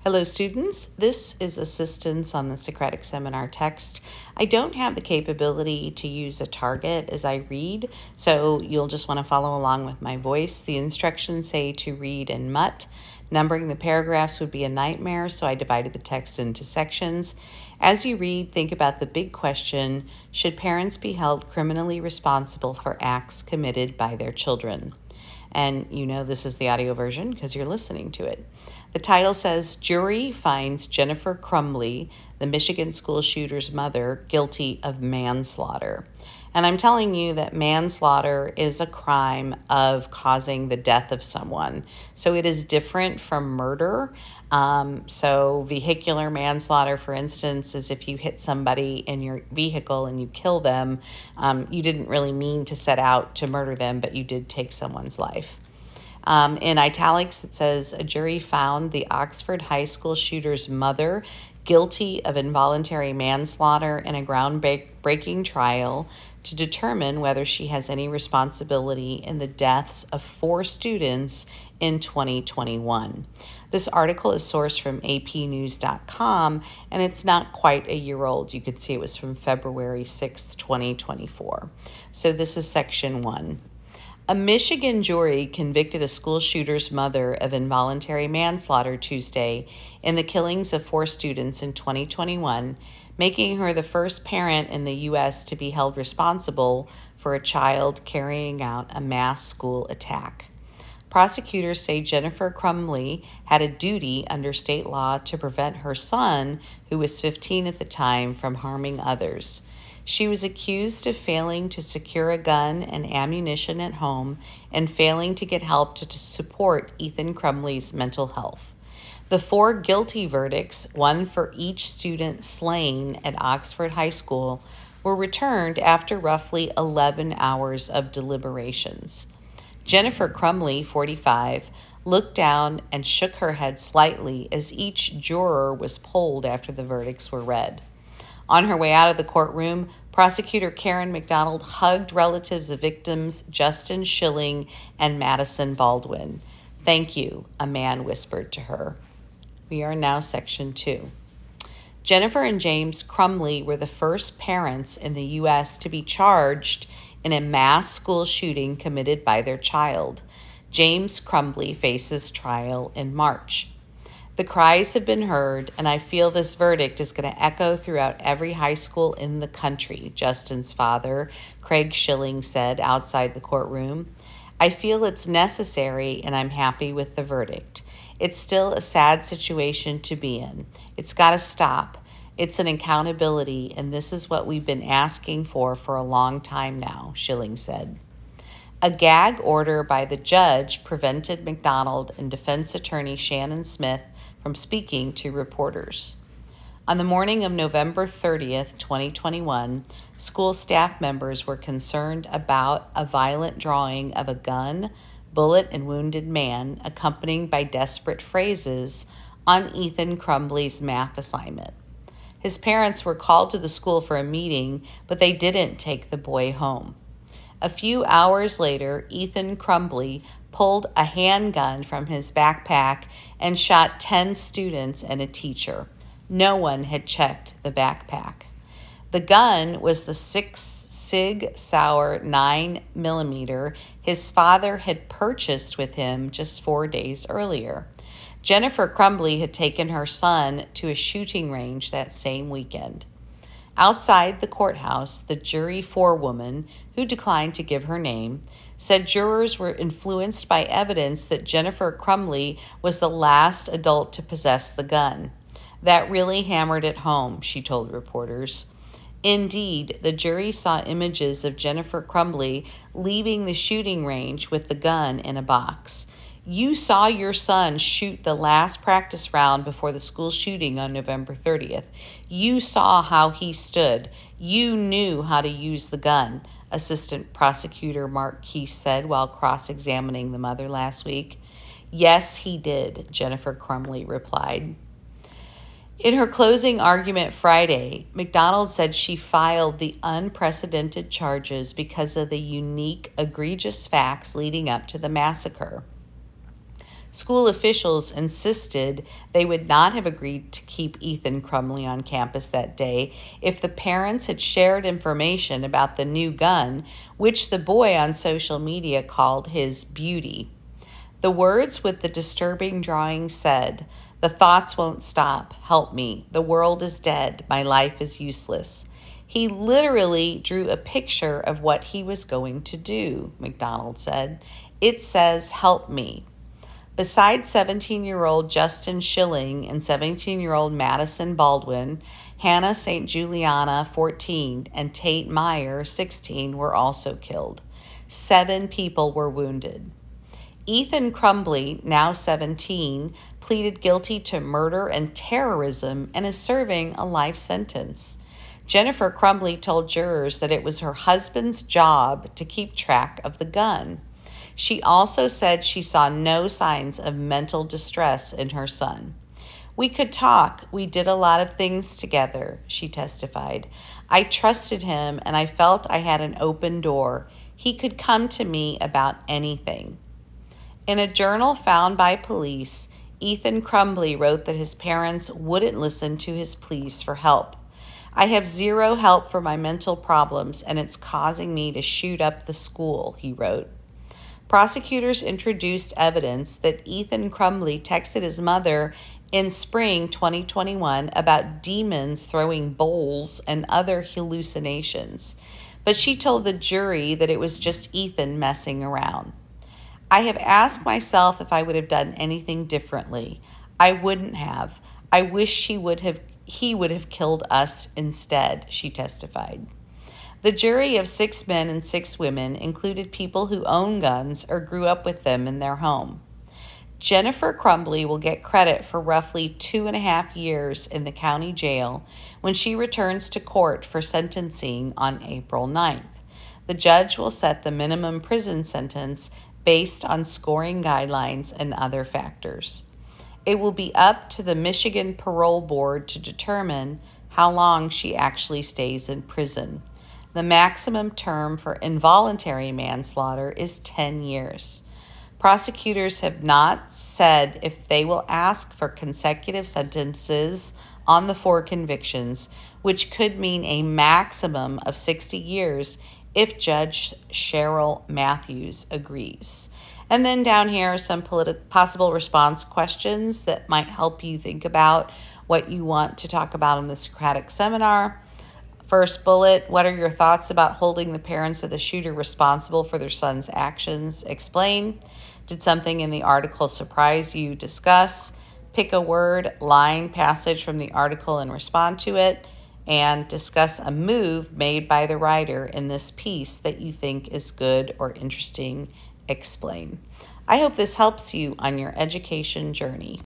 Hello students, this is assistance on the Socratic Seminar text. I don't have the capability to use a target as I read, so you'll just want to follow along with my voice. The instructions say to read in Mutt. Numbering the paragraphs would be a nightmare, so I divided the text into sections. As you read, think about the big question, should parents be held criminally responsible for acts committed by their children? And you know this is the audio version because you're listening to it. The title says, Jury finds Jennifer Crumbley, the Michigan school shooter's mother, guilty of manslaughter. And I'm telling you that manslaughter is a crime of causing the death of someone. So it is different from murder. So vehicular manslaughter, for instance, is if you hit somebody in your vehicle and you kill them, you didn't really mean to set out to murder them, but you did take someone's life. In italics, it says, a jury found the Oxford High School shooter's mother guilty of involuntary manslaughter in a groundbreaking trial to determine whether she has any responsibility in the deaths of 4 students in 2021. This article is sourced from apnews.com, and it's not quite a year old. You could see it was from February 6, 2024. So this is section 1. A Michigan jury convicted a school shooter's mother of involuntary manslaughter Tuesday in the killings of 4 students in 2021, making her the first parent in the U.S. to be held responsible for a child carrying out a mass school attack. Prosecutors say Jennifer Crumbley had a duty under state law to prevent her son, who was 15 at the time, from harming others. She was accused of failing to secure a gun and ammunition at home and failing to get help to support Ethan Crumbley's mental health. The 4 guilty verdicts, one for each student slain at Oxford High School, were returned after roughly 11 hours of deliberations. Jennifer Crumbley, 45, looked down and shook her head slightly as each juror was polled after the verdicts were read. On her way out of the courtroom, prosecutor Karen McDonald hugged relatives of victims Justin Schilling and Madison Baldwin. Thank you, a man whispered to her. We are now section 2. Jennifer and James Crumbley were the first parents in the U.S. to be charged in a mass school shooting committed by their child. James Crumbley faces trial in March. The cries have been heard, and I feel this verdict is going to echo throughout every high school in the country, Justin's father, Craig Schilling, said outside the courtroom. I feel it's necessary, and I'm happy with the verdict. It's still a sad situation to be in. It's got to stop. It's an accountability, and this is what we've been asking for a long time now, Schilling said. A gag order by the judge prevented McDonald and defense attorney Shannon Smith from speaking to reporters. On the morning of November 30th, 2021, school staff members were concerned about a violent drawing of a gun, bullet, and wounded man, accompanied by desperate phrases, on Ethan Crumbley's math assignment. His parents were called to the school for a meeting, but they didn't take the boy home. A few hours later, Ethan Crumbley pulled a handgun from his backpack and shot 10 students and a teacher. No one had checked the backpack. The gun was the Sig Sauer 9mm his father had purchased with him just 4 days earlier. Jennifer Crumbley had taken her son to a shooting range that same weekend. Outside the courthouse, the jury forewoman, who declined to give her name, said jurors were influenced by evidence that Jennifer Crumbley was the last adult to possess the gun. That really hammered it home, she told reporters. Indeed, the jury saw images of Jennifer Crumbley leaving the shooting range with the gun in a box. You saw your son shoot the last practice round before the school shooting on November 30th. You saw how he stood. You knew how to use the gun, Assistant Prosecutor Mark Keese said while cross-examining the mother last week. Yes, he did, Jennifer Crumbley replied. In her closing argument Friday, McDonald said she filed the unprecedented charges because of the unique, egregious facts leading up to the massacre. School officials insisted they would not have agreed to keep Ethan Crumbley on campus that day if the parents had shared information about the new gun, which the boy on social media called his beauty. The words with the disturbing drawing said, "The thoughts won't stop. Help me. The world is dead. My life is useless." He literally drew a picture of what he was going to do, McDonald said. It says, "Help me." Besides 17-year-old Justin Schilling and 17-year-old Madison Baldwin, Hannah St. Juliana, 14, and Tate Meyer, 16, were also killed. 7 people were wounded. Ethan Crumbley, now 17, pleaded guilty to murder and terrorism and is serving a life sentence. Jennifer Crumbley told jurors that it was her husband's job to keep track of the gun. She also said she saw no signs of mental distress in her son. "We could talk. We did a lot of things together," she testified. "I trusted him and I felt I had an open door. He could come to me about anything." In a journal found by police, Ethan Crumbley wrote that his parents wouldn't listen to his pleas for help. "I have zero help for my mental problems, and it's causing me to shoot up the school," he wrote. Prosecutors introduced evidence that Ethan Crumbley texted his mother in spring 2021 about demons throwing bowls and other hallucinations, but she told the jury that it was just Ethan messing around. "I have asked myself if I would have done anything differently. I wouldn't have. I wish he would have killed us instead," she testified. The jury of 6 men and 6 women included people who own guns or grew up with them in their home. Jennifer Crumbley will get credit for roughly 2.5 years in the county jail when she returns to court for sentencing on April 9th. The judge will set the minimum prison sentence based on scoring guidelines and other factors. It will be up to the Michigan Parole Board to determine how long she actually stays in prison. The maximum term for involuntary manslaughter is 10 years. Prosecutors have not said if they will ask for consecutive sentences on the 4 convictions, which could mean a maximum of 60 years if Judge Cheryl Matthews agrees. And then down here are some possible response questions that might help you think about what you want to talk about in the Socratic seminar. First bullet, what are your thoughts about holding the parents of the shooter responsible for their son's actions? Explain. Did something in the article surprise you? Discuss. Pick a word, line, passage from the article and respond to it. And discuss a move made by the writer in this piece that you think is good or interesting. Explain. I hope this helps you on your education journey.